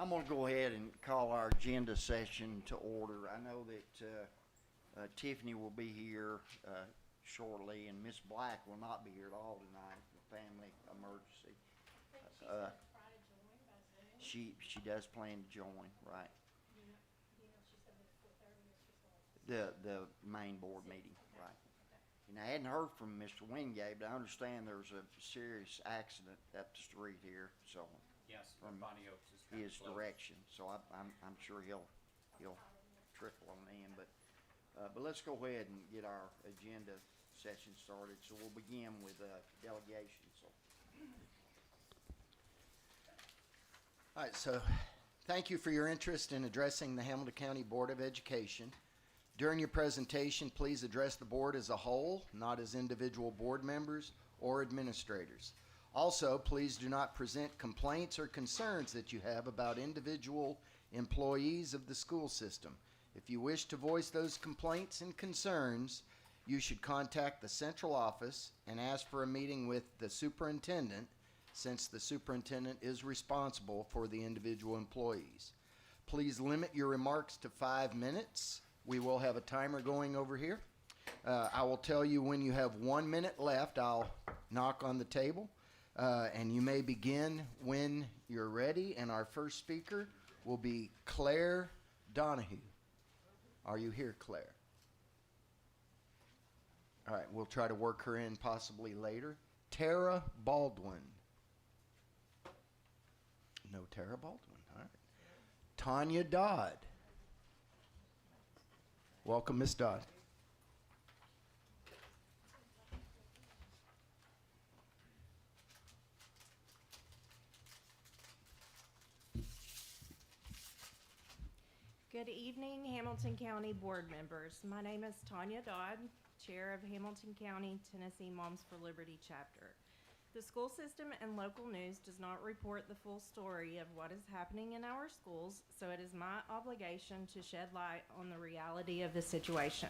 I'm going to go ahead and call our agenda session to order. I know that Tiffany will be here shortly, and Miss Black will not be here at all tonight, for family emergency. She does plan to join, right? The main board meeting, right? And I hadn't heard from Mr. Wingate, but I understand there's a serious accident up the street here, so. Yes, From Bonnie Oaks is his closed. direction, so I'm sure he'll trickle on in, but let's go ahead and get our agenda session started. So we'll begin with delegation. So. All right, so thank you for your interest in addressing the Hamilton County Board of Education. During your presentation, please address the board as a whole, not as individual board members or administrators. Also, please do not present complaints or concerns that you have about individual employees of the school system. If you wish to voice those complaints and concerns, you should contact the central office and ask for a meeting with the superintendent, since the superintendent is responsible for the individual employees. Please limit your remarks to 5 minutes. We will have a timer going over here. I will tell you when you have 1 minute left. I'll knock on the table. And you may begin when you're ready. And our first speaker will be Claire Donahue. Are you here, Claire? All right, we'll try to work her in possibly later. Tara Baldwin. No Tara Baldwin. All right. Tanya Dodd. Welcome, Miss Dodd. Good evening, Hamilton County board members. My name is Tanya Dodd, Chair of Hamilton County, Tennessee Moms for Liberty chapter. The school system and local news does not report the full story of what is happening in our schools, so it is my obligation to shed light on the reality of the situation.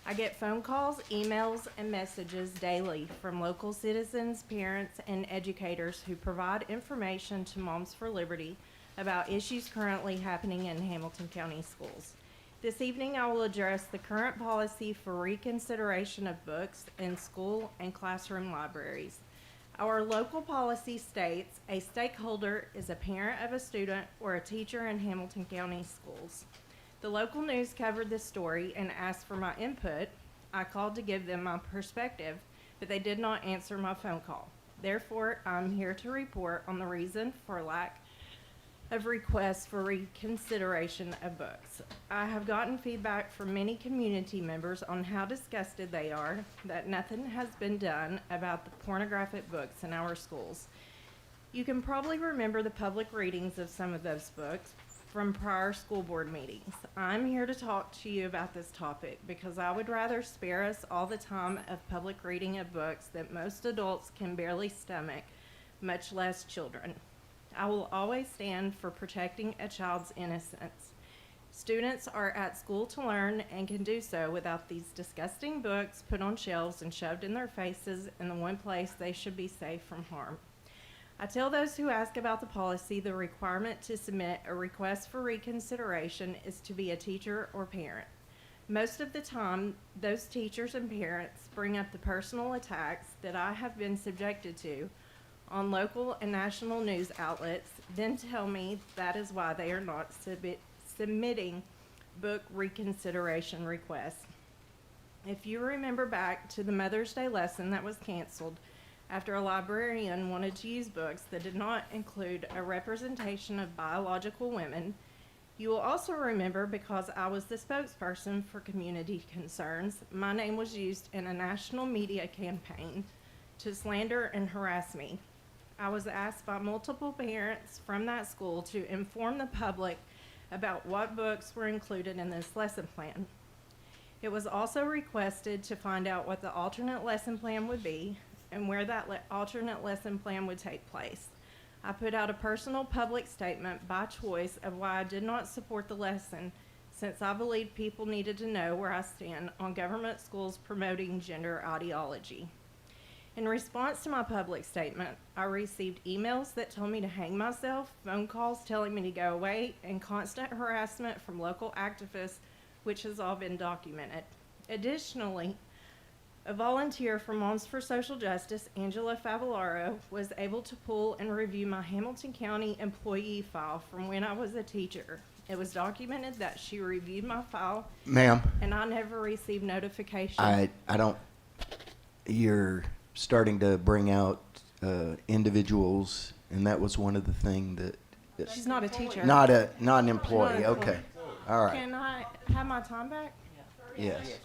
I get phone calls, emails, and messages daily from local citizens, parents, and educators who provide information to Moms for Liberty about issues currently happening in Hamilton County schools. This evening, I will address the current policy for reconsideration of books in school and classroom libraries. Our local policy states a stakeholder is a parent of a student or a teacher in Hamilton County schools. The local news covered this story and asked for my input. I called to give them my perspective, but they did not answer my phone call. Therefore, I'm here to report on the reason for lack of requests for reconsideration of books. I have gotten feedback from many community members on how disgusted they are that nothing has been done about the pornographic books in our schools. You can probably remember the public readings of some of those books from prior school board meetings. I'm here to talk to you about this topic because I would rather spare us all the time of public reading of books that most adults can barely stomach, much less children. I will always stand for protecting a child's innocence. Students are at school to learn and can do so without these disgusting books put on shelves and shoved in their faces in the one place they should be safe from harm. I tell those who ask about the policy the requirement to submit a request for reconsideration is to be a teacher or parent. Most of the time, those teachers and parents bring up the personal attacks that I have been subjected to on local and national news outlets, then tell me that is why they are not submitting book reconsideration requests. If you remember back to the Mother's Day lesson that was canceled after a librarian wanted to use books that did not include a representation of biological women, you will also remember, because I was the spokesperson for community concerns, my name was used in a national media campaign to slander and harass me. I was asked by multiple parents from that school to inform the public about what books were included in this lesson plan. It was also requested to find out what the alternate lesson plan would be and where that alternate lesson plan would take place. I put out a personal public statement by choice of why I did not support the lesson, since I believed people needed to know where I stand on government schools promoting gender ideology. In response to my public statement, I received emails that told me to hang myself, phone calls telling me to go away, and constant harassment from local activists, which has all been documented. Additionally, a volunteer from Moms for Social Justice, Angela Favillaro, was able to pull and review my Hamilton County employee file from when I was a teacher. It was documented that she reviewed my file, Ma'am, and I never received notification. I don't, you're starting to bring out individuals, and that was one of the things that, She's not a teacher. not an employee, Not an okay. employee. All right, Can I have my time back? yes.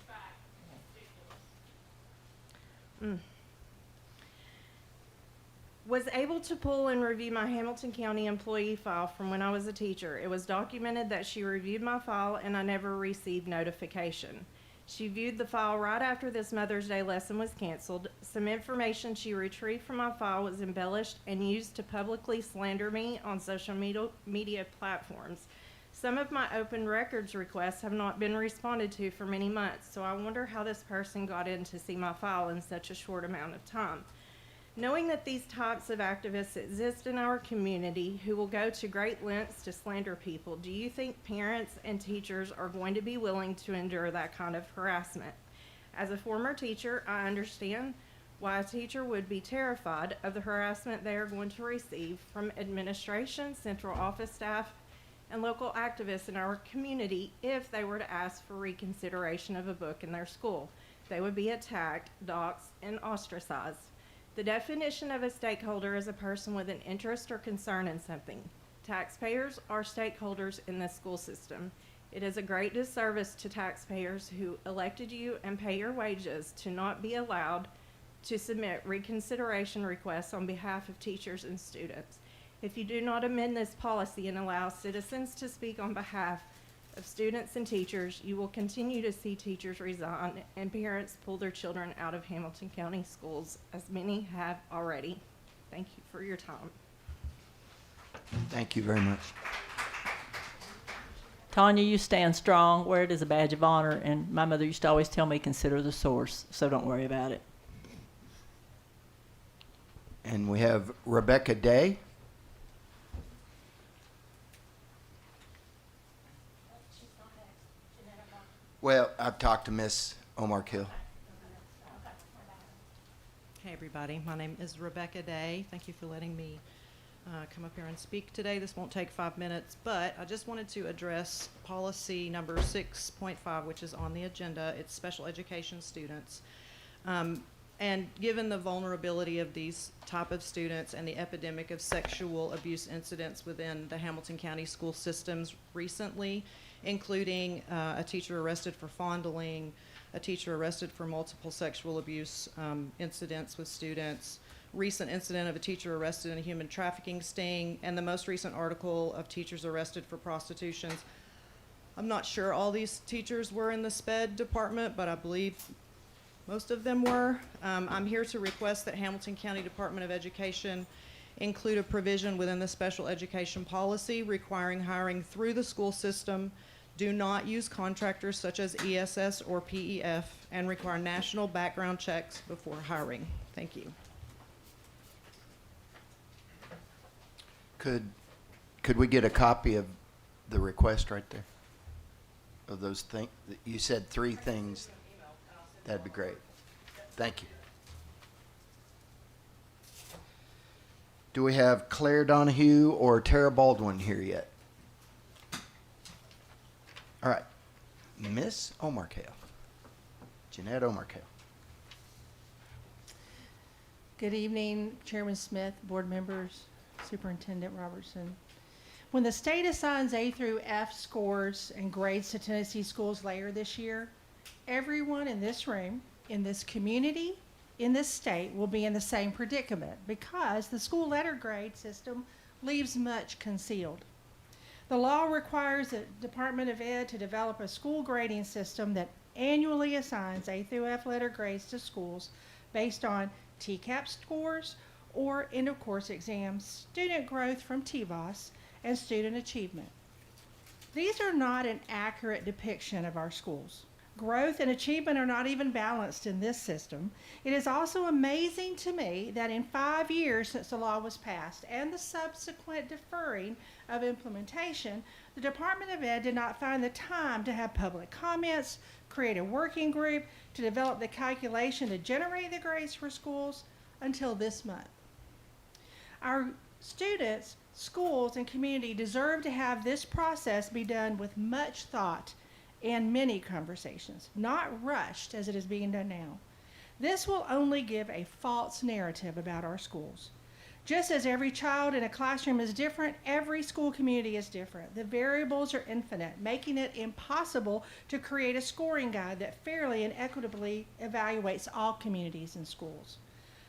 Was able to pull and review my Hamilton County employee file from when I was a teacher. It was documented that she reviewed my file and I never received notification. She viewed the file right after this Mother's Day lesson was canceled. Some information she retrieved from my file was embellished and used to publicly slander me on social media platforms. Some of my open records requests have not been responded to for many months, so I wonder how this person got in to see my file in such a short amount of time. Knowing that these types of activists exist in our community who will go to great lengths to slander people, do you think parents and teachers are going to be willing to endure that kind of harassment? As a former teacher, I understand why a teacher would be terrified of the harassment they are going to receive from administration, central office staff, and local activists in our community if they were to ask for reconsideration of a book in their school. They would be attacked, doxxed, and ostracized. The definition of a stakeholder is a person with an interest or concern in something. Taxpayers are stakeholders in the school system. It is a great disservice to taxpayers who elected you and pay your wages to not be allowed to submit reconsideration requests on behalf of teachers and students. If you do not amend this policy and allow citizens to speak on behalf of students and teachers, you will continue to see teachers resign and parents pull their children out of Hamilton County schools, as many have already. Thank you for your time. Thank you very much. Tanya, you stand strong, wear it as a badge of honor, and my mother used to always tell me, consider the source, so don't worry about it. And we have Rebecca Day. Well, I've talked to Miss Omar Kill. Hey, everybody. My name is Rebecca Day. Thank you for letting me come up here and speak today. This won't take 5 minutes, but I just wanted to address policy number 6.5, which is on the agenda. It's special education students. And given the vulnerability of these type of students and the epidemic of sexual abuse incidents within the Hamilton County school systems recently, including a teacher arrested for fondling, a teacher arrested for multiple sexual abuse incidents with students, recent incident of a teacher arrested in a human trafficking sting, and the most recent article of teachers arrested for prostitution. I'm not sure all these teachers were in the SPED department, but I believe most of them were. I'm here to request that Hamilton County Department of Education include a provision within the special education policy requiring hiring through the school system. Do not use contractors such as ESS or PEF, and require national background checks before hiring. Thank you. Could we get a copy of the request right there? Of those things, you said 3 things. That'd be great. Thank you. Do we have Claire Donahue or Tara Baldwin here yet? All right. Miss Omarkale. Jeanette Omarkale. Good evening, Chairman Smith, board members, Superintendent Robertson. When the state assigns A through F scores and grades to Tennessee schools later this year, everyone in this room, in this community, in this state will be in the same predicament because the school letter grade system leaves much concealed. The law requires the Department of Ed to develop a school grading system that annually assigns A through F letter grades to schools based on TCAP scores or end of course exams, student growth from TVOS, and student achievement. These are not an accurate depiction of our schools. Growth and achievement are not even balanced in this system. It is also amazing to me that in 5 years since the law was passed and the subsequent deferring of implementation, the Department of Ed did not find the time to have public comments, create a working group to develop the calculation to generate the grades for schools until this month. Our students, schools, and community deserve to have this process be done with much thought and many conversations, not rushed as it is being done now. This will only give a false narrative about our schools. Just as every child in a classroom is different, every school community is different. The variables are infinite, making it impossible to create a scoring guide that fairly and equitably evaluates all communities and schools.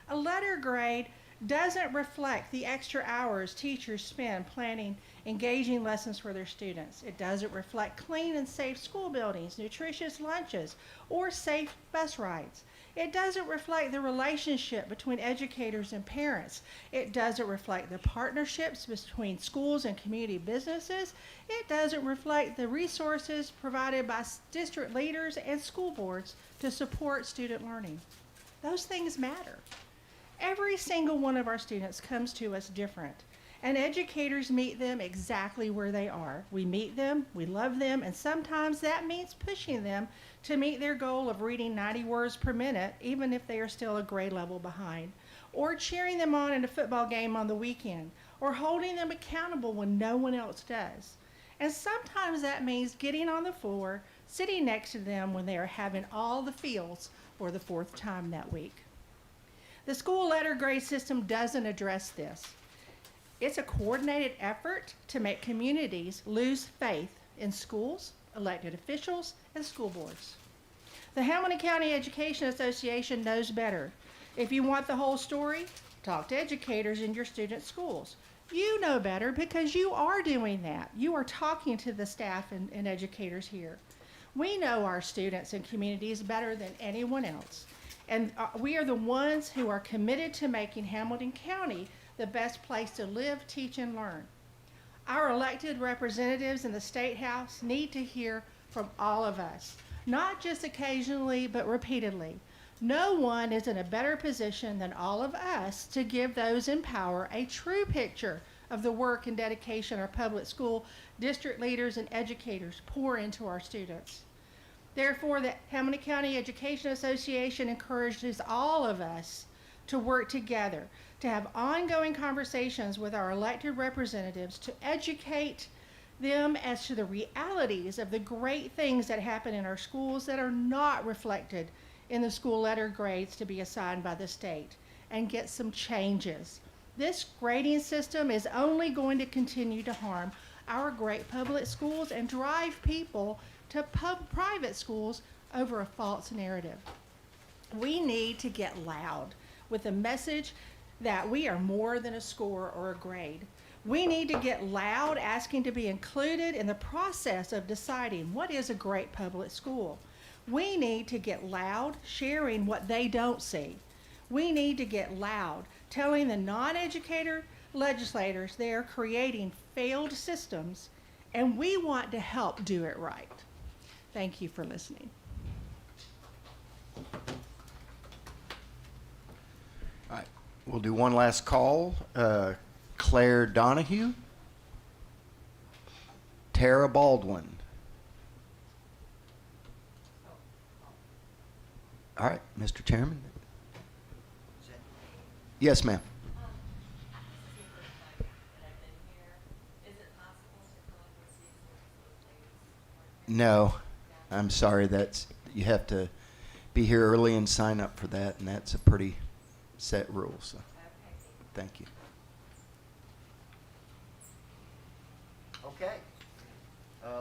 A letter grade doesn't reflect the extra hours teachers spend planning engaging lessons for their students. It doesn't reflect clean and safe school buildings, nutritious lunches, or safe bus rides. It doesn't reflect the relationship between educators and parents. It doesn't reflect the partnerships between schools and community businesses. It doesn't reflect the resources provided by district leaders and school boards to support student learning. Those things matter. Every single one of our students comes to us different, and educators meet them exactly where they are. We meet them, we love them, and sometimes that means pushing them to meet their goal of reading 90 words per minute, even if they are still a grade level behind, or cheering them on in a football game on the weekend, or holding them accountable when no one else does. And sometimes that means getting on the floor, sitting next to them when they are having all the feels for the 4th time that week. The school letter grade system doesn't address this. It's a coordinated effort to make communities lose faith in schools, elected officials, and school boards. The Hamilton County Education Association knows better. If you want the whole story, talk to educators in your student schools. You know better because you are doing that. You are talking to the staff and educators here. We know our students and communities better than anyone else. And we are the ones who are committed to making Hamilton County the best place to live, teach, and learn. Our elected representatives in the State House need to hear from all of us, not just occasionally, but repeatedly. No one is in a better position than all of us to give those in power a true picture of the work and dedication our public school district leaders and educators pour into our students. Therefore, the Hamilton County Education Association encourages all of us to work together, to have ongoing conversations with our elected representatives, to educate them as to the realities of the great things that happen in our schools that are not reflected in the school letter grades to be assigned by the state, and get some changes. This grading system is only going to continue to harm our great public schools and drive people to private schools over a false narrative. We need to get loud with a message that we are more than a score or a grade. We need to get loud asking to be included in the process of deciding what is a great public school. We need to get loud sharing what they don't see. We need to get loud telling the non-educator legislators they are creating failed systems, and we want to help do it right. Thank you for listening. All right, we'll do one last call. Claire Donahue. Tara Baldwin. All right, Mr. Chairman. Yes, ma'am. No, I'm sorry. You have to be here early and sign up for that, and that's a pretty set rule. So, thank you. Okay,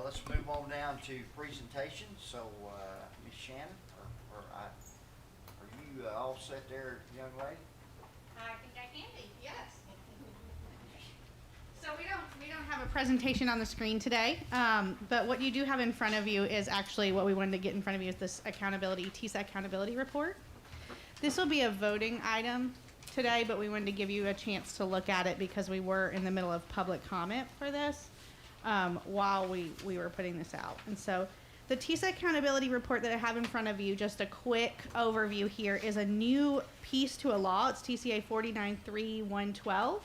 let's move on down to presentations. So, Ms. Shannon, are you you all set there, young lady? I think I can be, yes. So we don't have a presentation on the screen today, but what you do have in front of you is actually what we wanted to get in front of you is this Tisa accountability report. This will be a voting item today, but we wanted to give you a chance to look at it because we were in the middle of public comment for this while we were putting this out. And so the TISA accountability report that I have in front of you, just a quick overview here, is a new piece to a law. It's TCA 49.3.112,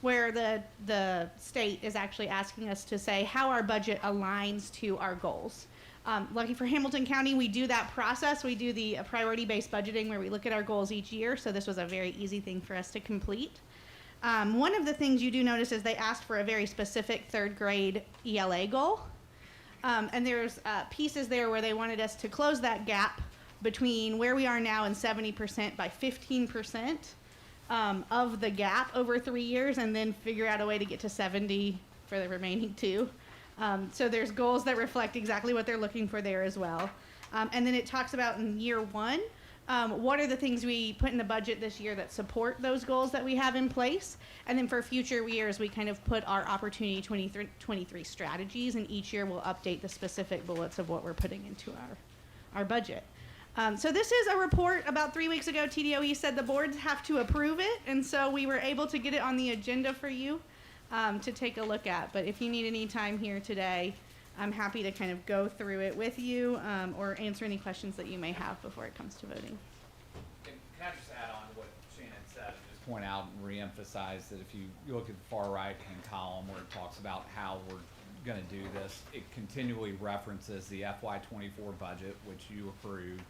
where the state is actually asking us to say how our budget aligns to our goals. Lucky for Hamilton County, we do that process. We do the priority-based budgeting where we look at our goals each year, so this was a very easy thing for us to complete. One of the things you do notice is they asked for a very specific third grade ELA goal. And there's pieces there where they wanted us to close that gap between where we are now and 70% by 15% of the gap over 3 years, and then figure out a way to get to 70 for the remaining 2. So there's goals that reflect exactly what they're looking for there as well. And then it talks about in year 1, what are the things we put in the budget this year that support those goals that we have in place. And then for future years, we kind of put our Opportunity 23 strategies, and each year we'll update the specific bullets of what we're putting into our budget. So this is a report. About 3 weeks ago, TDOE said the boards have to approve it, and so we were able to get it on the agenda for you to take a look at. But if you need any time here today, I'm happy to kind of go through it with you or answer any questions that you may have before it comes to voting. Can I just add on to what Shannon said and just point out and reemphasize that if you look at the far right-hand column where it talks about how we're going to do this, it continually references the FY24 budget, which you approved,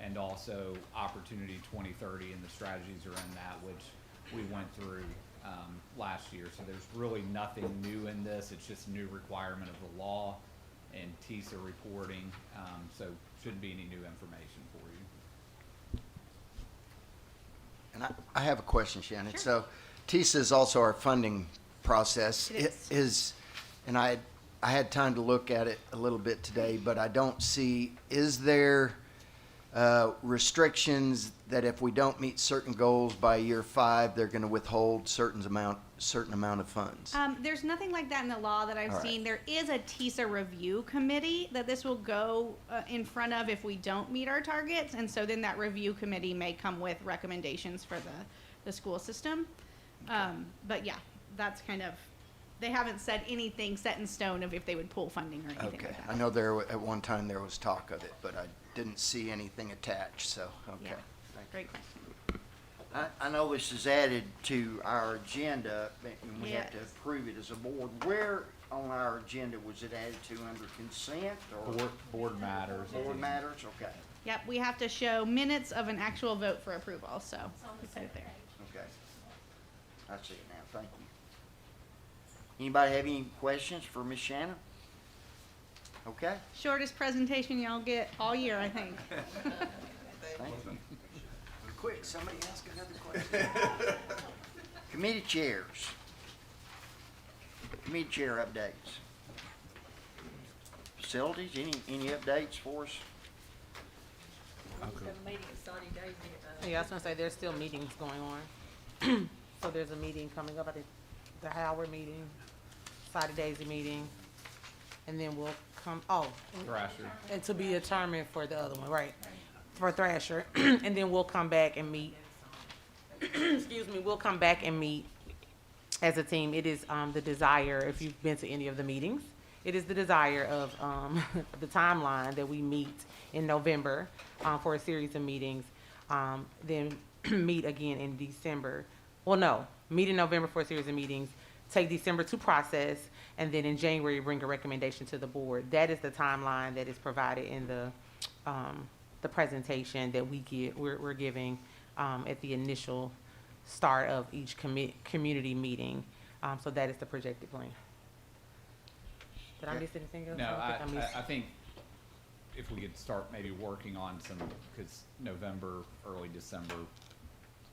and also Opportunity 2030, and the strategies are in that, which we went through last year. So there's really nothing new in this. It's just a new requirement of the law and TISA reporting. So shouldn't be any new information for you. And I have a question, Shannon. So TISA is also our funding process. It is, and I had time to look at it a little bit today, but I don't see, is there restrictions that if we don't meet certain goals by year 5, they're going to withhold certain amount of funds? There's nothing like that in the law that I've All right. seen. There is a TISA review committee that this will go in front of if we don't meet our targets, and so then that review committee may come with recommendations for the school system. But yeah, that's kind of, they haven't said anything set in stone of if they would pull funding or anything Okay. like that. I know at one time there was talk of it, but I didn't see anything attached, so, okay. Yeah. Great question. I know this is added to our agenda, and we have to Yes. approve it as a board. Where on our agenda was it added to, under consent or Board matters. board matters? Okay, Yep, we have to show minutes of an actual vote for approval, so it's right there. okay. I see it now, thank you. Anybody have any questions for Ms. Shannon? Okay, Shortest presentation y'all get all year, I think. thank you. Quick, somebody ask another question. Committee chairs. Committee chair updates. Facilities, any updates for us? Yeah, I was gonna say, there's still meetings going on. So there's a meeting coming up, I think, the Howard meeting, Friday Daisy meeting, and then we'll Thrasher. and to be determined for the other one, right, for Thrasher, and then we'll come back and meet, excuse me, we'll come back and meet as a team. It is, the desire, if you've been to any of the meetings, it is the desire of, the timeline that we meet in November, for a series of meetings, then meet again in December. Well, no, meet in November for a series of meetings, take December to process, and then in January, bring a recommendation to the board. That is the timeline that is provided in the presentation that we're giving, at the initial start of each community meeting. So that is the projected plan. Did I miss anything else? No, I don't think I missed. I think if we could start maybe working on some, because November, early December,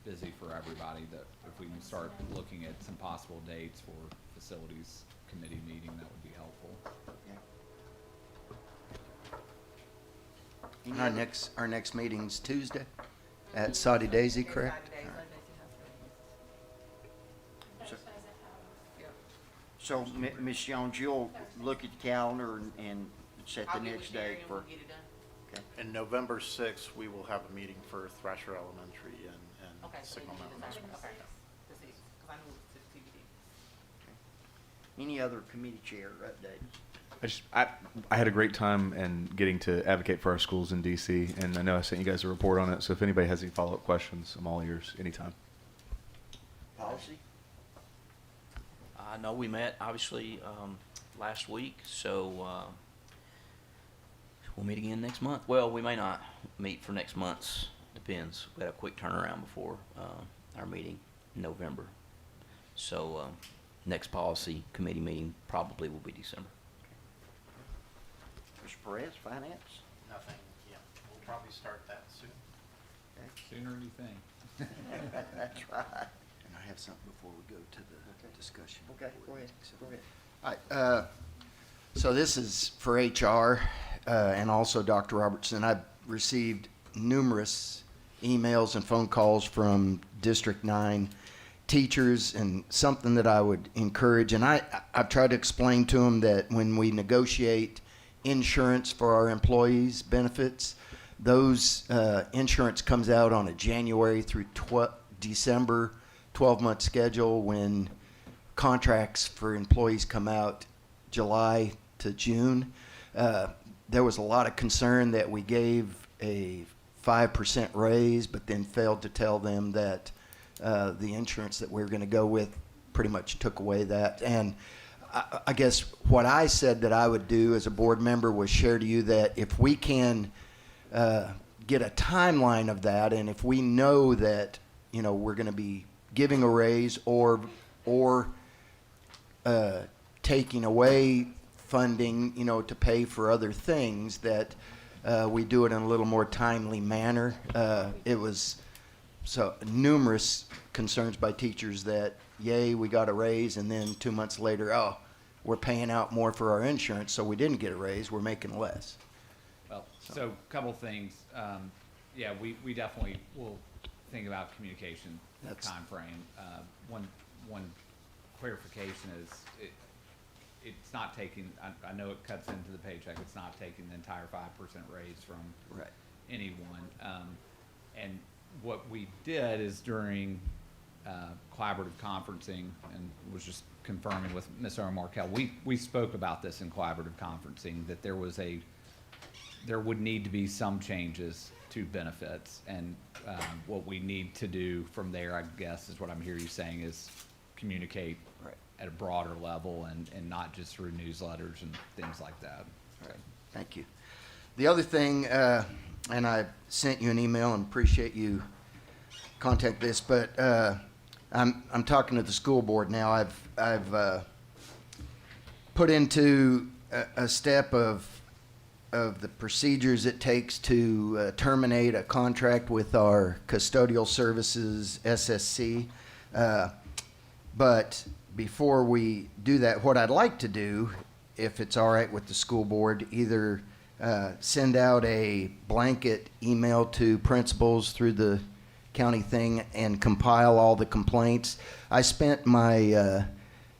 busy for everybody, that if we can start looking at some possible dates for facilities committee meeting, that would be helpful. Any Our other- next meeting's Tuesday? At Saudi Daisy, correct? So, Ms. Jones, you'll look at the calendar and set the next date for, And November 6th, we will have a meeting for Thrasher Elementary and Signal Mountain. any other committee chair updates? I had a great time and getting to advocate for our schools in DC, and I know I sent you guys a report on it, so if anybody has any follow-up questions, I'm all ears anytime. Policy? I know we met, obviously, last week, so we'll meet again next month. Well, we may not meet for next month's, depends. We had a quick turnaround before our meeting in November. So next policy committee meeting probably will be December. Mr. Perez, finance? Nothing, yeah, we'll probably start that soon. Sooner than you think. That's right. And I have something before we go to the discussion. Okay, go ahead, go ahead. All right, so this is for HR and also Dr. Robertson. I've received numerous emails and phone calls from District 9 teachers, and something that I would encourage, and I've tried to explain to them that when we negotiate insurance for our employees' benefits, those insurance comes out on a January through December 12-month schedule, when contracts for employees come out July to June. There was a lot of concern that we gave a 5% raise, but then failed to tell them that the insurance that we were going to go with pretty much took away that. And I guess what I said that I would do as a board member was share to you that if we can get a timeline of that, and if we know that, you know, we're going to be giving a raise or taking away funding, you know, to pay for other things, that we do it in a little more timely manner. It was so numerous concerns by teachers that, yay, we got a raise, and then 2 months later, oh, we're paying out more for our insurance, so we didn't get a raise, we're making less. Well, so a couple things. Yeah, we definitely will think about communication timeframe. One clarification is it's not taking, I know it cuts into the paycheck, it's not taking the entire 5% raise from anyone. And what we did is during collaborative conferencing, and was just confirming with Ms. Erin Markell, we spoke about this in collaborative conferencing, that there would need to be some changes to benefits, and what we need to do from there, I guess, is what I'm hearing you saying, is communicate at a broader level and not just through newsletters and things like that. Right. Thank you. The other thing, and I sent you an email and appreciate you contact this, but I'm talking to the school board now. I've put into a step of the procedures it takes to terminate a contract with our custodial services, SSC. But before we do that, what I'd like to do, if it's all right with the school board, either send out a blanket email to principals through the county thing and compile all the complaints. I spent my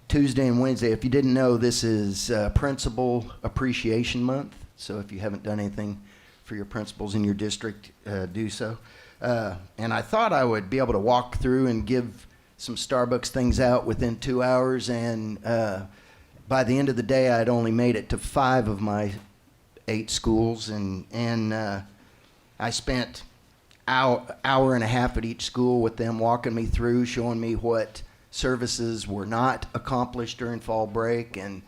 Tuesday and Wednesday, if you didn't know, this is Principal Appreciation Month. So if you haven't done anything for your principals in your district, do so. And I thought I would be able to walk through and give some Starbucks things out within 2 hours, and by the end of the day, I'd only made it to 5 of my 8 schools, and I spent hour and a half at each school with them walking me through, showing me what services were not accomplished during fall break, and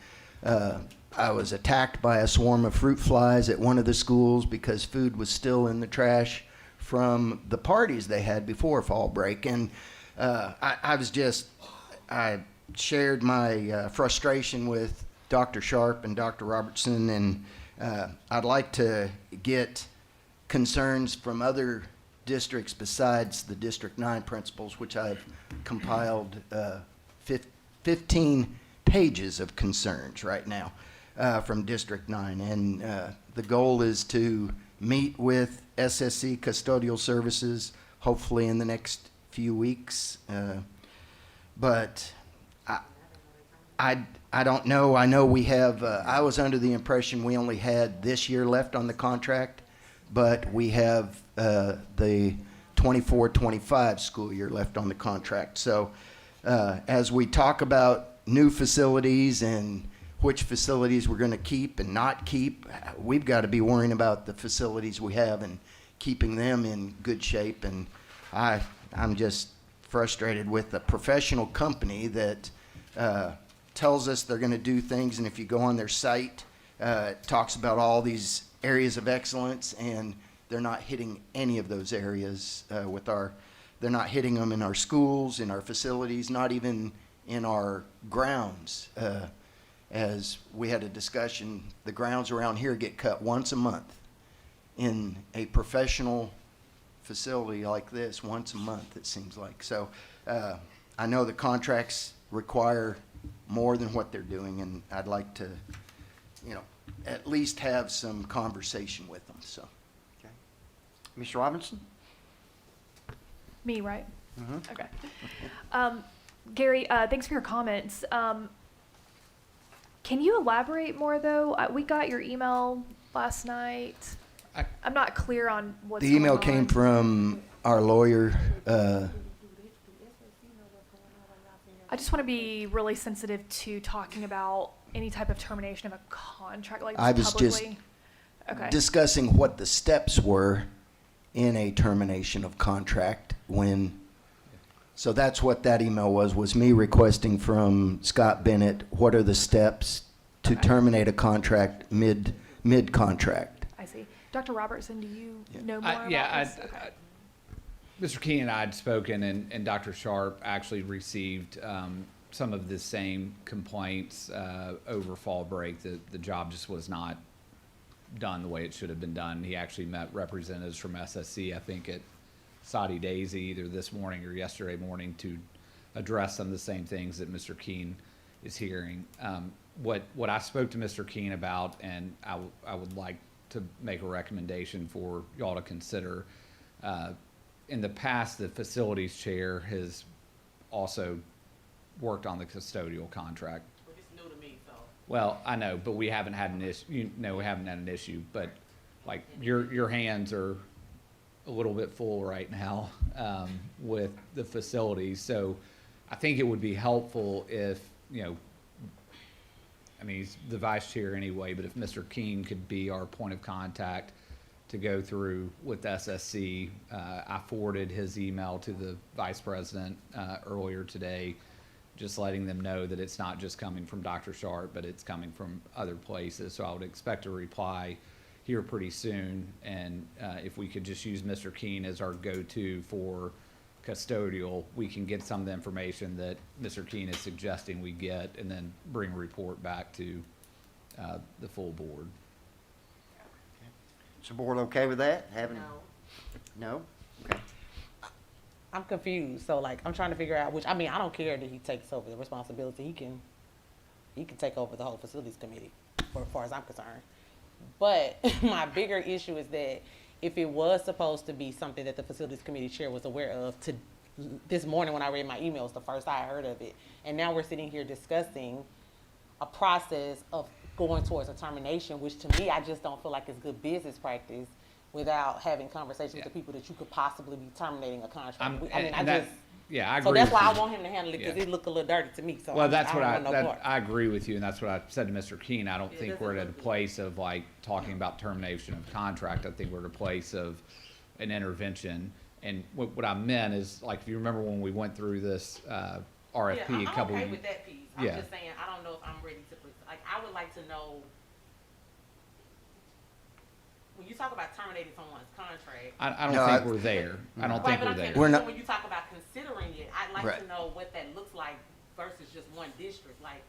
I was attacked by a swarm of fruit flies at one of the schools because food was still in the trash from the parties they had before fall break. And I shared my frustration with Dr. Sharp and Dr. Robertson, and I'd like to get concerns from other districts besides the District 9 principals, which I've compiled 15 pages of concerns right now from District 9. And the goal is to meet with SSC Custodial Services hopefully in the next few weeks. But I don't know. I know we have, I was under the impression we only had this year left on the contract, but we have the 24-25 school year left on the contract. So as we talk about new facilities and which facilities we're going to keep and not keep, we've got to be worrying about the facilities we have and keeping them in good shape. And I'm just frustrated with a professional company that tells us they're going to do things, and if you go on their site, it talks about all these areas of excellence, and they're not hitting any of those areas they're not hitting them in our schools, in our facilities, not even in our grounds. As we had a discussion, the grounds around here get cut once a month. In a professional facility like this, once a month, it seems like. So I know the contracts require more than what they're doing, and I'd like to, at least have some conversation with them, so. Okay. Ms. Robinson? Me, right? Mm-hmm. Okay. Gary, thanks for your comments. Can you elaborate more, though? We got your email last night. I'm not clear on what's The email going on. came from our lawyer. I just want to be really sensitive to talking about any type of termination of a contract, like I was just publicly. Okay. discussing what the steps were in a termination of contract so that's what that email was me requesting from Scott Bennett, what are the steps to terminate a contract mid-contract? I see. Dr. Robertson, do you know more about this? Okay. Mr. Keen and I had spoken, and Dr. Sharp actually received some of the same complaints over fall break. The job just was not done the way it should have been done. He actually met representatives from SSC, I think, at Saudi Daisy either this morning or yesterday morning to address some of the same things that Mr. Keen is hearing. What I spoke to Mr. Keen about, and I would like to make a recommendation for y'all to consider. In the past, the facilities chair has also worked on the custodial contract. But it's new to me, so. Well, I know, but we haven't had an issue. We haven't had an issue. But like your hands are a little bit full right now with the facilities. So I think it would be helpful if I mean, he's the vice chair anyway. But if Mr. Keen could be our point of contact to go through with SSC. I forwarded his email to the vice president earlier today, just letting them know that it's not just coming from Dr. Sharp, but it's coming from other places. So I would expect a reply here pretty soon. And if we could just use Mr. Keen as our go-to for custodial, we can get some of the information that Mr. Keen is suggesting we get and then bring a report back to the full board. Is the board okay with that? No? Okay. I'm confused. So like, I'm trying to figure out I don't care that he takes over the responsibility. He can take over the whole facilities committee, for as far as I'm concerned. But my bigger issue is that if it was supposed to be something that the facilities committee chair was aware of, this morning when I read my emails, the first I heard of it, and now we're sitting here discussing a process of going towards a termination, which to me, I just don't feel like it's good business practice without having conversations with the people that you could possibly be terminating a contract. I agree. So that's why with I want him to handle it, because it looked a little dirty to me. So well, that's what I I agree with you, and that's what I said to Mr. Keen. I don't think we're at a place of like talking about termination of contract. I think we're at a place of an intervention. And what I meant is, like, if you remember when we went through this RFP a couple I'm okay of with that piece. I'm just saying, I don't know if I'm ready to I would like to know, when you talk about terminating someone's contract. I don't think we're there. I don't think we're there. We're not. When you talk about considering it, I'd like to know what that looks like versus just one district. Like,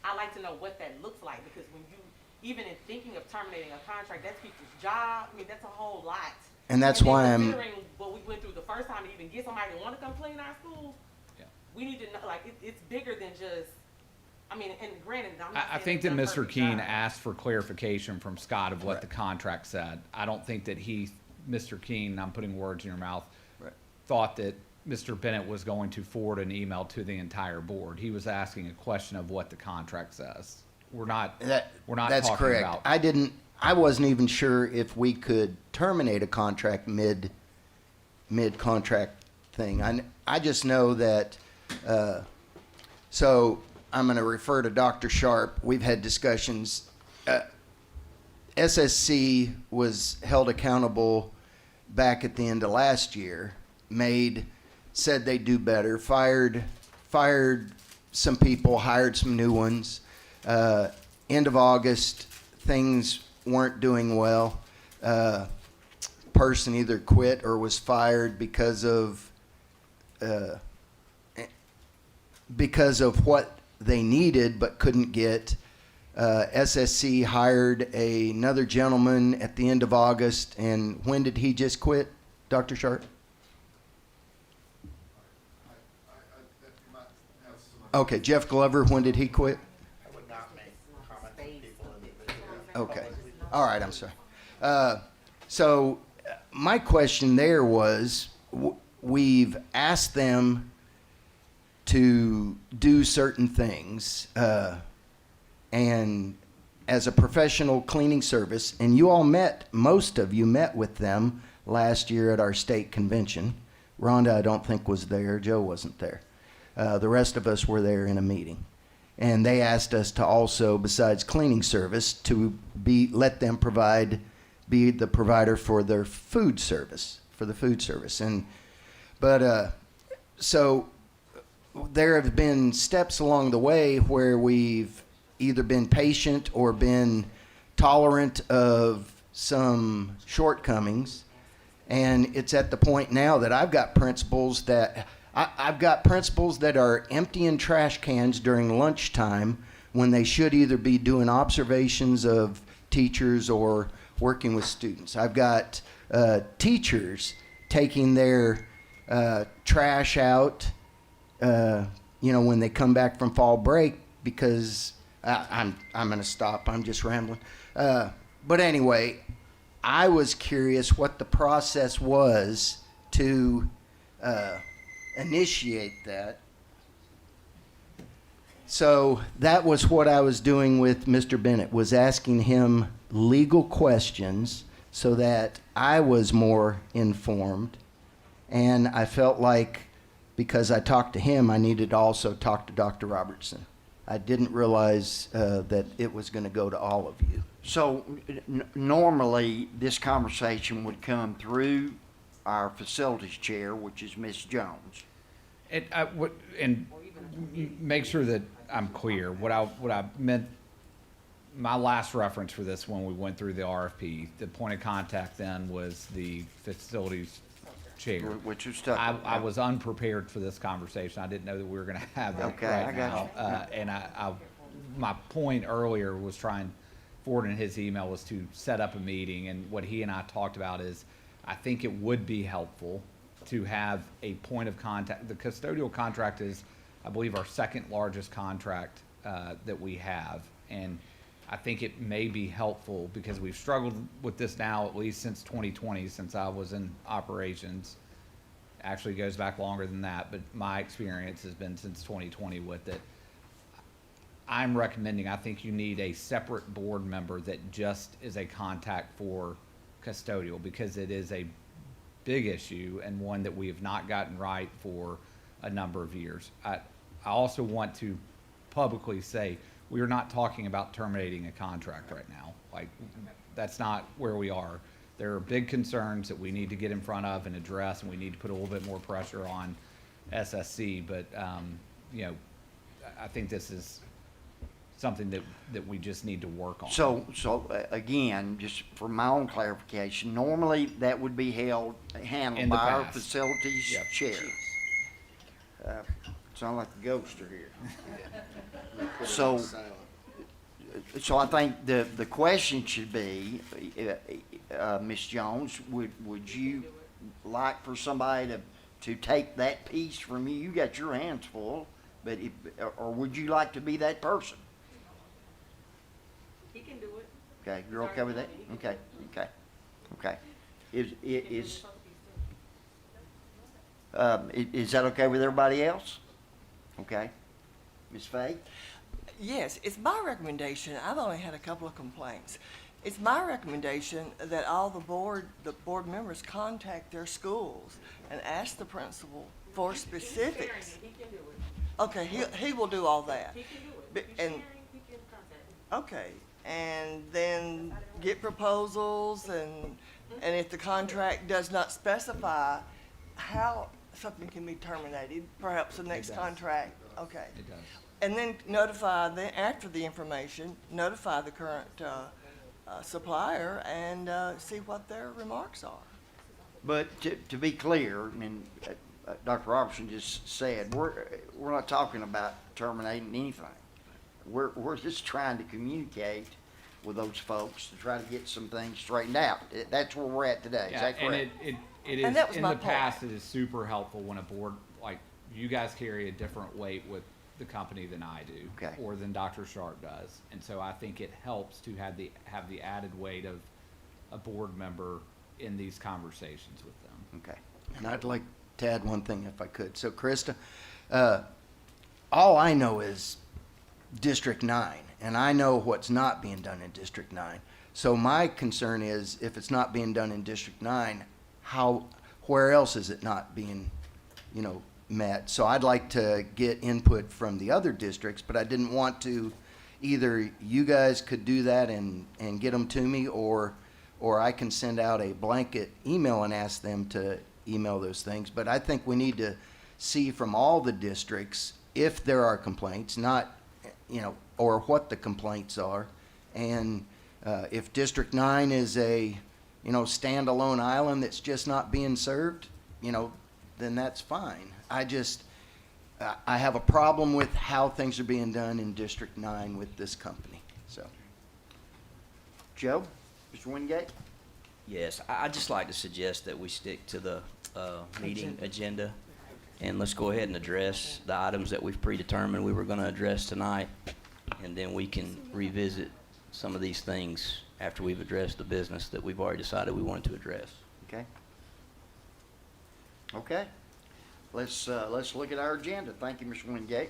I like to know what that looks like, because when you, even in thinking of terminating a contract, that's people's job. I mean, that's a whole lot. And that's why I'm. Considering what we went through the first time to even get somebody to want to come clean our schools, we need to know, like, it's bigger than just. I mean, and granted, I think that Mr. Keen asked for clarification from Scott of what the contract said. I don't think that Mr. Keen, I'm putting words in your mouth, thought that Mr. Bennett was going to forward an email to the entire board. He was asking a question of what the contract says. We're not That's talking correct. about. I wasn't even sure if we could terminate a contract mid-contract thing. I just know that, so I'm going to refer to Dr. Sharp. We've had discussions. SSC was held accountable back at the end of last year, said they'd do better, fired some people, hired some new ones. End of August, things weren't doing well. Person either quit or was fired because of what they needed but couldn't get. SSC hired another gentleman at the end of August, and when did he just quit, Dr. Sharp? Okay, Jeff Glover, when did he quit? I would not make comments on people individually. Okay. All right, I'm sorry. So my question there was, we've asked them to do certain things, and as a professional cleaning service, and most of you met with them last year at our state convention. Rhonda, I don't think, was there. Joe wasn't there. The rest of us were there in a meeting. And they asked us to also, besides cleaning service, to let them be the provider for their food service, So there have been steps along the way where we've either been patient or been tolerant of some shortcomings. And it's at the point now that I've got principals that are emptying trash cans during lunchtime when they should either be doing observations of teachers or working with students. I've got teachers taking their trash out, when they come back from fall break, because I'm going to stop. I'm just rambling. But anyway, I was curious what the process was to initiate that. So that was what I was doing with Mr. Bennett, was asking him legal questions so that I was more informed. And I felt like, because I talked to him, I needed to also talk to Dr. Robertson. I didn't realize that it was going to go to all of you. So normally, this conversation would come through our facilities chair, which is Ms. Jones. And make sure that I'm clear. What I meant, my last reference for this when we went through the RFP, the point of contact then was the facilities chair. Which was tough. I was unprepared for this conversation. I didn't know that we were going to have that Okay, right I got now. And my point earlier was forwarding his email was to set up a meeting. And what he and I talked about is, I think it would be helpful to have a point of contact. The custodial contract is, I believe, our second largest contract that we have. And I think it may be helpful because we've struggled with this now at least since 2020, since I was in operations. Actually goes back longer than that, but my experience has been since 2020 with it. I'm recommending, I think you need a separate board member that just is a contact for custodial, because it is a big issue and one that we have not gotten right for a number of years. I also want to publicly say, we are not talking about terminating a contract right now. Like, that's not where we are. There are big concerns that we need to get in front of and address, and we need to put a little bit more pressure on SSC. But, I think this is something that we just need to work on. So again, just for my own clarification, normally that would be handled In the by our past. facilities Yep. chair. Sound like a ghoster here. So I think the question should be, Ms. Jones, would you like for somebody to take that piece from you? You got your hands full, but or would you like to be that person? He can do it. Okay, you're okay with that? Okay. Is Is that okay with everybody else? Okay. Ms. Fay? Yes, it's my recommendation. I've only had a couple of complaints. It's my recommendation that all the board members contact their schools and ask the principal for specifics. Okay, he will do all that. And, okay, and then get proposals and if the contract does not specify how something can be terminated, perhaps the next contract, okay. It does. And then notify, after the information, notify the current supplier and see what their remarks are. But to be clear, I mean, Dr. Robertson just said, we're not talking about terminating anything. We're just trying to communicate with those folks to try to get some things straightened out. That's where we're at today. Is that correct? And it is, And that was in my the point. past, it is super helpful when a board, like, you guys carry a different weight with the company than I do. Okay. Or than Dr. Sharp does. And so I think it helps to have the added weight of a board member in these conversations with them. Okay. And I'd like to add one thing if I could. So Krista, all I know is District 9, and I know what's not being done in District 9. So my concern is if it's not being done in District 9, where else is it not being, met? So I'd like to get input from the other districts, but I didn't want to, either you guys could do that and get them to me, or I can send out a blanket email and ask them to email those things. But I think we need to see from all the districts if there are complaints, not, or what the complaints are. And if District 9 is a, standalone island that's just not being served, then that's fine. I have a problem with how things are being done in District 9 with this company, so. Joe? Mr. Wingate? Yes, I'd just like to suggest that we stick to the meeting agenda, and let's go ahead and address the items that we've predetermined we were going to address tonight, and then we can revisit some of these things after we've addressed the business that we've already decided we wanted to address. Okay. Okay. Let's look at our agenda. Thank you, Mr. Wingate.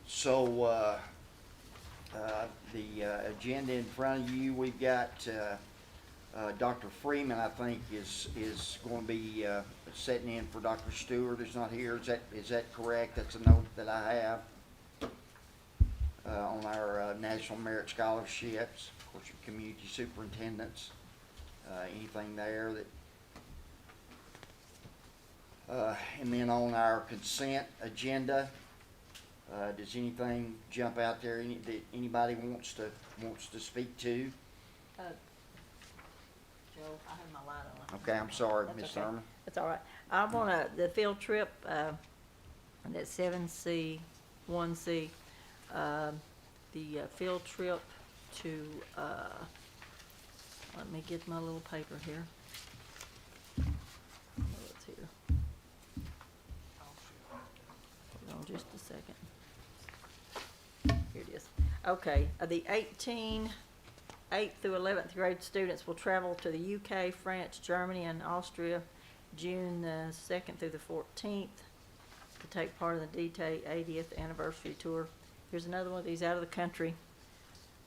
So, the agenda in front of you, we've got Dr. Freeman, I think, is going to be sitting in for Dr. Stewart. Is not here. Is that correct? That's a note that I have on our National Merit Scholarships, of course, your community superintendents. Anything there that, and then on our consent agenda, does anything jump out there that anybody wants to speak to? Joe, I have my light on. Okay, I'm sorry, That's Ms. okay. Thurman. That's all right. I want the field trip, that's 7C, 1C, the field trip to, let me get my little paper here. Oh, it's here. Hold on just a second. Here it is. Okay, the 8th through 11th grade students will travel to the UK, France, Germany, and Austria June the 2nd through the 14th to take part in the D-Day 80th anniversary tour. Here's another one of these out of the country.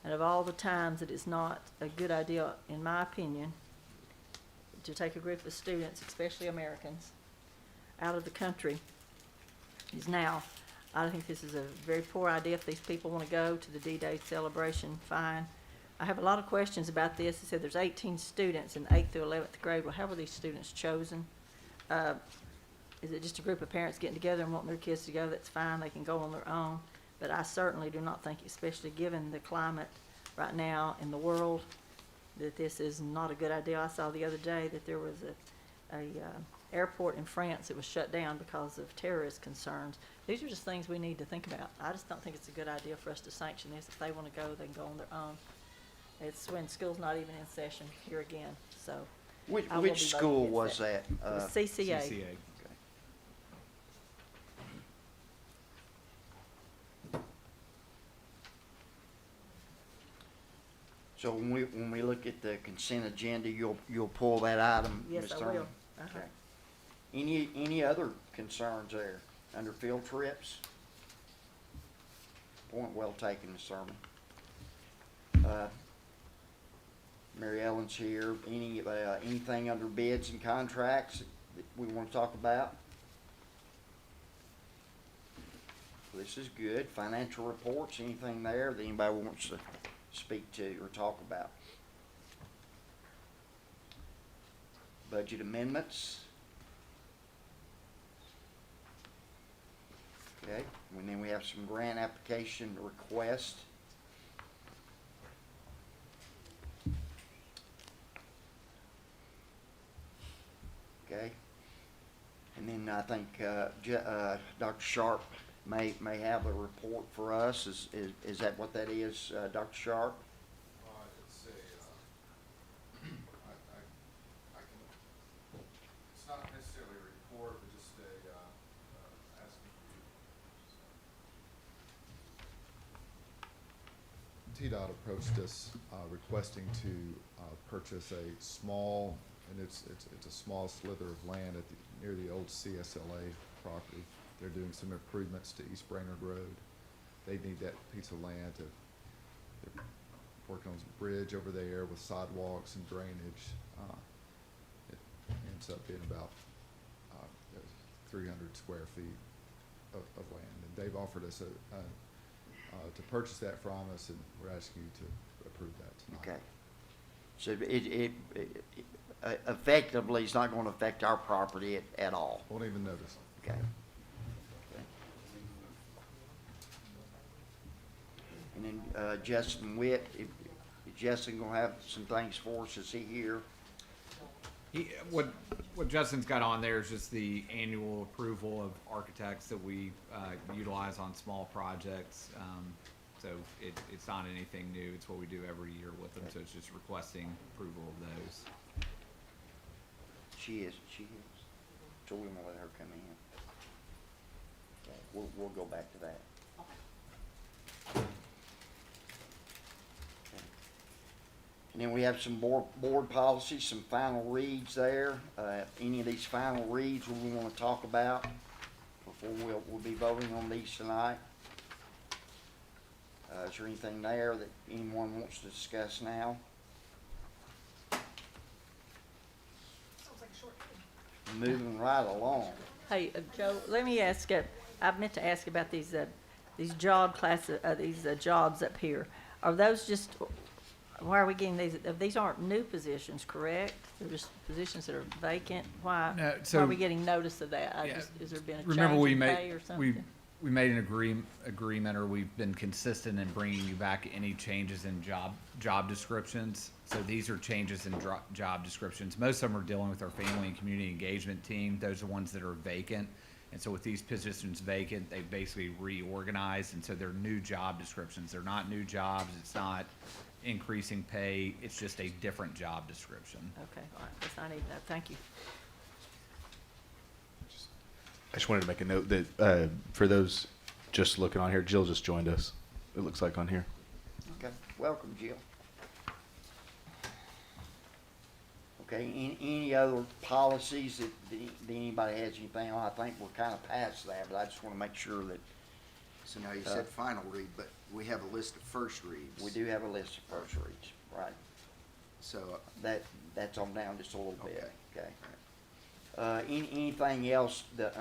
And of all the times it is not a good idea, in my opinion, to take a group of students, especially Americans, out of the country is now. I think this is a very poor idea. If these people want to go to the D-Day celebration, fine. I have a lot of questions about this. It said there's 18 students in 8th through 11th grade. Well, how were these students chosen? Is it just a group of parents getting together and wanting their kids to go? That's fine. They can go on their own. But I certainly do not think, especially given the climate right now in the world, that this is not a good idea. I saw the other day that there was a airport in France that was shut down because of terrorist concerns. These are just things we need to think about. I just don't think it's a good idea for us to sanction this. If they want to go, they can go on their own. It's when school's not even in session here again, so. Which I will be school voting was against that? It was CCA. CCA. So when we look at the consent agenda, you'll pull that item, Yes, Ms. I Thurman? will. Uh-huh. Okay. Any other concerns there under field trips? Point well taken, Ms. Thurman. Mary Ellen's here. Anything under bids and contracts that we want to talk about? This is good. Financial reports, anything there that anybody wants to speak to or talk about? Budget amendments. Okay, and then we have some grant application requests. Okay, and then I think Dr. Sharp may have a report for us. Is that what that is, Dr. Sharp? It's a, I can, it's not necessarily a report, but just asking for you. TDOT approached us requesting to purchase a small, and it's a small slither of land near the old CSLA property. They're doing some improvements to East Brainerd Road. They need that piece of land they're working on a bridge over there with sidewalks and drainage. It ends up being about 300 square feet of land. And they've offered us to purchase that from us, and we're asking you to approve that tonight. Okay. So it effectively, it's not going to affect our property at all. Won't even notice. Okay. And then Justin Witt, is Justin gonna have some things for us? Is he here? What Justin's got on there is just the annual approval of architects that we utilize on small projects. So it's not anything new. It's what we do every year with them. So it's just requesting approval of those. She is. So we won't let her come in. Okay, we'll go back to that. Okay. And then we have some board policies, some final reads there. Any of these final reads we want to talk about before we'll be voting on these tonight? Is there anything there that anyone wants to discuss now? Moving right along. Hey, Joe, let me ask, I meant to ask about these job classes, these jobs up here. Are those just, why are we getting these aren't new positions, correct? They're just positions that are vacant? Why are we getting notice of that? Has there been a change in pay or something? We made an agreement, or we've been consistent in bringing you back any changes in job descriptions. So these are changes in job descriptions. Most of them are dealing with our family and community engagement team. Those are ones that are vacant. And so with these positions vacant, they basically reorganized, and so they're new job descriptions. They're not new jobs. It's not increasing pay. It's just a different job description. Okay, all right, that's not even that, thank you. I just wanted to make a note that for those just looking on here, Jill just joined us. It looks like on here. Okay, welcome, Jill. Okay, any other policies that anybody has anything on? I think we're kind of past that, but I just want to make sure that. So now you said final read, but we have a list of first reads. We do have a list of first reads, right? So, That's on down just a little bit, Okay. okay? Anything else that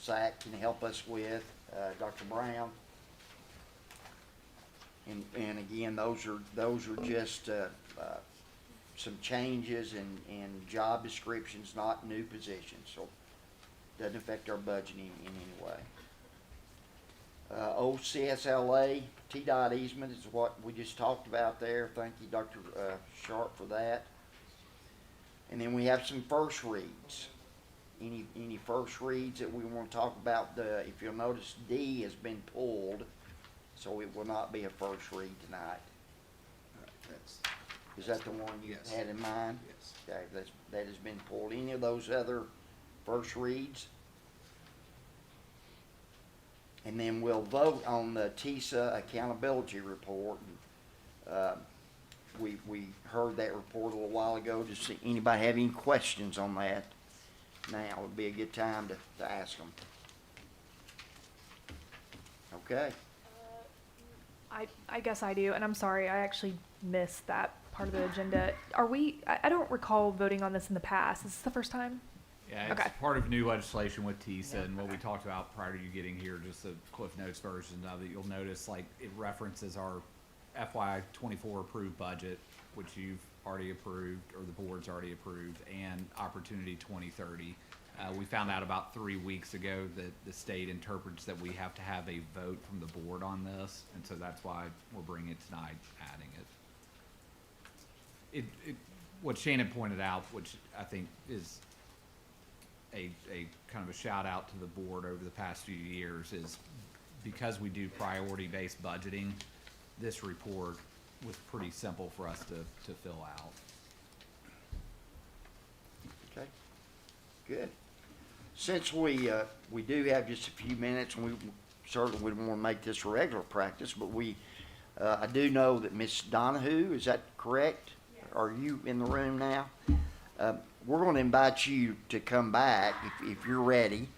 Zach can help us with, Dr. Brown? And again, those are just, some changes in job descriptions, not new positions, so doesn't affect our budgeting in any way. OCSLA, TDOT easement is what we just talked about there. Thank you, Dr. Sharp, for that. And then we have some first reads. Any first reads that we want to talk about? If you'll notice, D has been pulled, so it will not be a first read tonight. Is that the one you had in mind? Yes. Okay, that has been pulled. Any of those other first reads? And then we'll vote on the Tisa accountability report. We heard that report a little while ago. Does anybody have any questions on that? Now would be a good time to ask them. Okay. I guess I do, and I'm sorry, I actually missed that part of the agenda. I don't recall voting on this in the past. Is this the first time? Yeah, it's Okay. part of new legislation with Tisa, and what we talked about prior to you getting here, just the Cliff Notes version of it. You'll notice, like, it references our FY '24 approved budget, which you've already approved, or the board's already approved, and Opportunity 2030. We found out about 3 weeks ago that the state interprets that we have to have a vote from the board on this, and so that's why we're bringing it tonight, adding it. What Shannon pointed out, which I think is a kind of a shout out to the board over the past few years, is because we do priority-based budgeting, this report was pretty simple for us to fill out. Okay, good. Since we do have just a few minutes, and we certainly wouldn't want to make this a regular practice, but I do know that Miss Donahue, is that correct? Yes. Are you in the room now? We're going to invite you to come back if you're ready.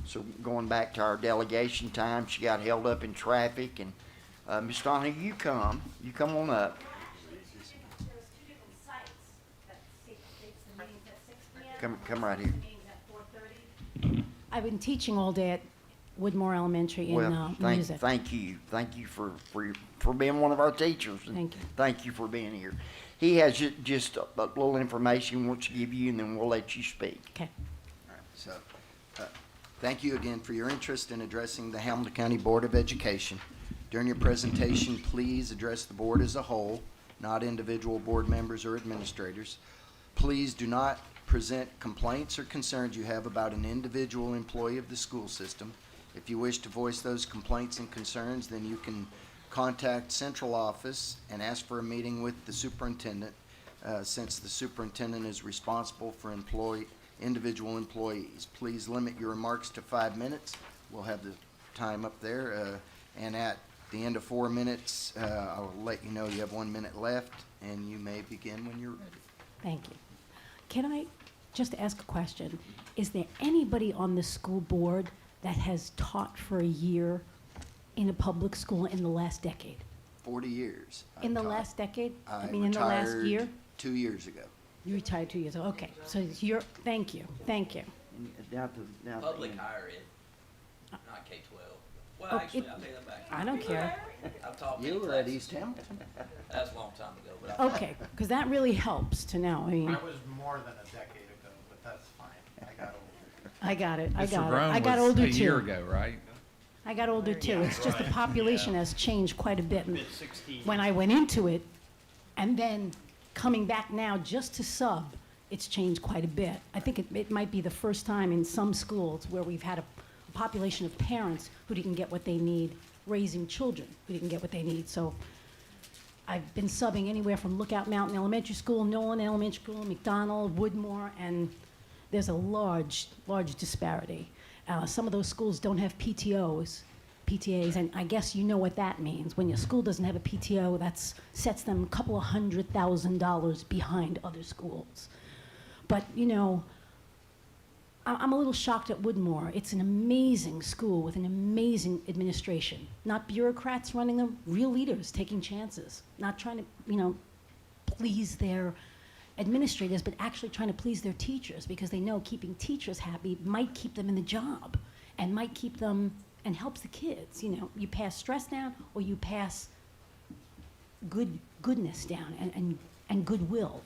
So going back to our delegation time, she got held up in traffic, and Miss Donahue, you come on up. Come right here. I've been teaching all day at Woodmore Elementary in music. Thank you for being one of our teachers. And Thank you. Thank you for being here. He has just a little information he wants to give you, and then we'll let you speak. Okay. All right, so, thank you again for your interest in addressing the Hamilton County Board of Education. During your presentation, please address the board as a whole, not individual board members or administrators. Please do not present complaints or concerns you have about an individual employee of the school system. If you wish to voice those complaints and concerns, then you can contact central office and ask for a meeting with the superintendent, since the superintendent is responsible for individual employees. Please limit your remarks to 5 minutes. We'll have the time up there, and at the end of 4 minutes, I'll let you know you have 1 minute left, and you may begin when you're ready. Thank you. Can I just ask a question? Is there anybody on the school board that has taught for a year in a public school in the last decade? 40 years. In the last decade? I in the last retired year? 2 years ago. You retired 2 years ago. Okay, so thank you. Public higher ed, not K-12. Well, Oh, actually, it- I'll take that back. I don't care. I've taught many You were at classes. East Hamilton. That's a long time ago, but I Okay, because that really helps to know. I mean, I was more than a decade ago, but that's fine. I got older. I got it. I Mr. got it. Brown I got was older a year too. ago, right? I got older too. It's just the population has changed quite a bit. And Mid-16s. when I went into it, and then coming back now just to sub, it's changed quite a bit. I think it might be the first time in some schools where we've had a population of parents who didn't get what they need, raising children who didn't get what they need. So I've been subbing anywhere from Lookout Mountain Elementary School, Nolan Elementary School, McDonald, Woodmore, and there's a large disparity. Some of those schools don't have PTAs, and I guess you know what that means. When your school doesn't have a PTO, that sets them a couple of $100,000 behind other schools. But, you know, I'm a little shocked at Woodmore. It's an amazing school with an amazing administration. Not bureaucrats running them, real leaders taking chances, not trying to, you know, please their administrators, but actually trying to please their teachers, because they know keeping teachers happy might keep them in the job and might keep them and helps the kids. You know, you pass stress down or you pass goodness down and goodwill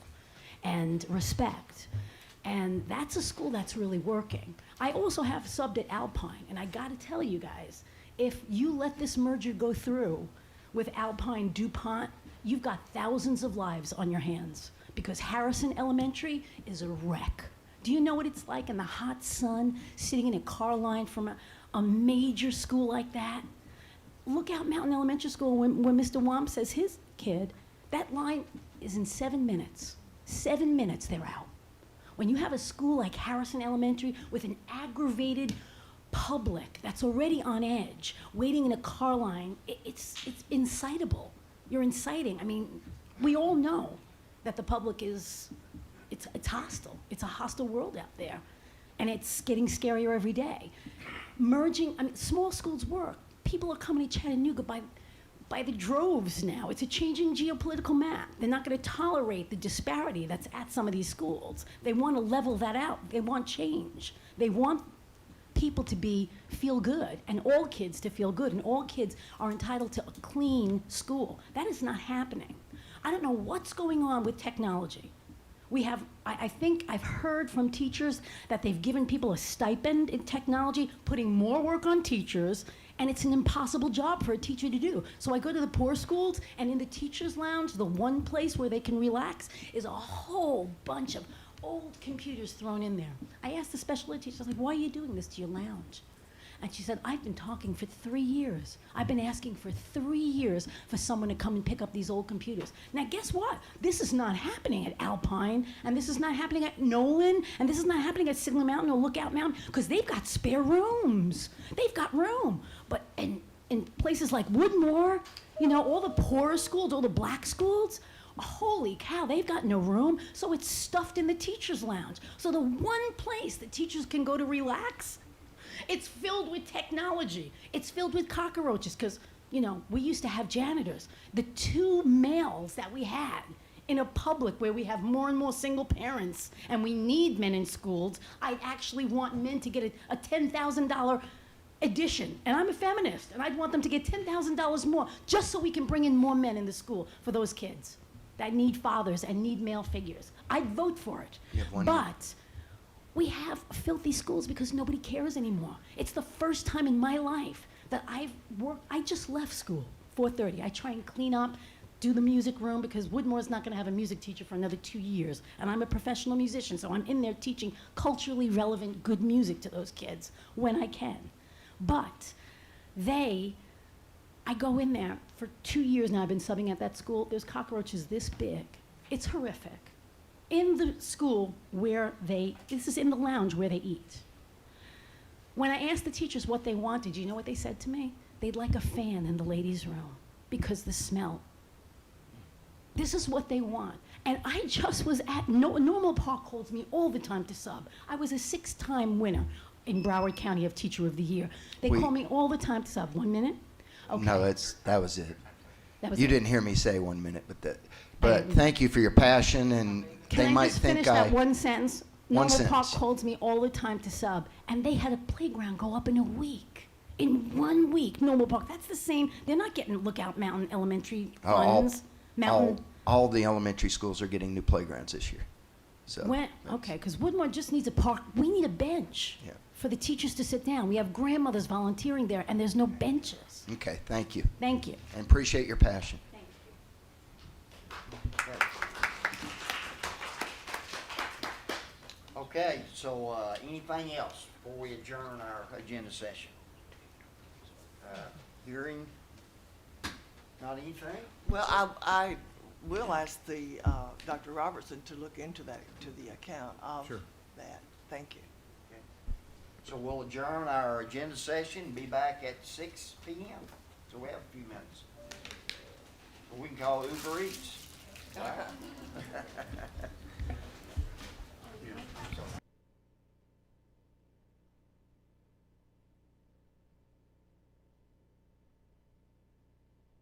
and respect. And that's a school that's really working. I also have subbed at Alpine, and I gotta tell you guys, if you let this merger go through with Alpine DuPont, you've got thousands of lives on your hands, because Harrison Elementary is a wreck. Do you know what it's like in the hot sun, sitting in a car line from a major school like that? Lookout Mountain Elementary School, when Mr. Womp says his kid, that line is in 7 minutes. 7 minutes, they're out. When you have a school like Harrison Elementary with an aggravated public that's already on edge, waiting in a car line, it's incitable. You're inciting. I mean, we all know that the public is, it's hostile. It's a hostile world out there. And it's getting scarier every day. Merging, I mean, small schools work. People are coming to Chattanooga by the droves now. It's a changing geopolitical map. They're not going to tolerate the disparity that's at some of these schools. They want to level that out. They want change. They want people to feel good, and all kids to feel good, and all kids are entitled to a clean school. That is not happening. I don't know what's going on with technology. We have, I think I've heard from teachers that they've given people a stipend in technology, putting more work on teachers, and it's an impossible job for a teacher to do. So I go to the poor schools, and in the teacher's lounge, the one place where they can relax, is a whole bunch of old computers thrown in there. I asked the special ed teacher, I was like, why are you doing this to your lounge? And she said, I've been talking for 3 years. I've been asking for 3 years for someone to come and pick up these old computers. Now, guess what? This is not happening at Alpine, and this is not happening at Nolan, and this is not happening at Signal Mountain or Lookout Mountain, because they've got spare rooms. They've got room. But in places like Woodmore, you know, all the poorer schools, all the black schools, holy cow, they've got no room, so it's stuffed in the teacher's lounge. So the one place that teachers can go to relax, it's filled with technology. It's filled with cockroaches, because, you know, we used to have janitors. The 2 males that we had in a public where we have more and more single parents and we need men in schools, I actually want men to get a $10,000 addition. And I'm a feminist, and I'd want them to get $10,000 more just so we can bring in more men in the school for those kids that need fathers and need male figures. I'd vote for it. You have 1 minute. But we have filthy schools because nobody cares anymore. It's the first time in my life that I've worked, I just left school, 4:30. I try and clean up, do the music room, because Woodmore's not gonna have a music teacher for another 2 years. And I'm a professional musician, so I'm in there teaching culturally relevant, good music to those kids when I can. But I go in there for 2 years now, I've been subbing at that school, there's cockroaches this big. It's horrific. In the school where this is in the lounge where they eat. When I asked the teachers what they wanted, you know what they said to me? They'd like a fan in the ladies' room because the smell. This is what they want. And I just was at, Normal Park calls me all the time to sub. I was a 6-time winner in Broward County of Teacher of the Year. They call me all the time to sub. 1 minute? Okay. No, that was it. That was You it. didn't hear me say 1 minute, but thank you for your passion, and they Can I might just think finish that one sentence? One Normal Park sentence. calls me all the time to sub, and they had a playground go up in a week. In 1 week, Normal Park. That's the same. They're not getting Lookout Mountain Elementary funds. all the elementary schools are getting new playgrounds this year. So Okay, because Woodmore just needs a park. We need a bench for the teachers to sit down. We have grandmothers volunteering there, and there's no benches. Okay, thank you. Thank you. And appreciate your passion. Okay, so, anything else before we adjourn our agenda session? Hearing, not anything? Well, I will ask the, Dr. Robertson to look into that, to the account of that. Thank you. Okay. So we'll adjourn our agenda session, be back at 6 p.m. So we have a few minutes. We can call Uber Eats. All right.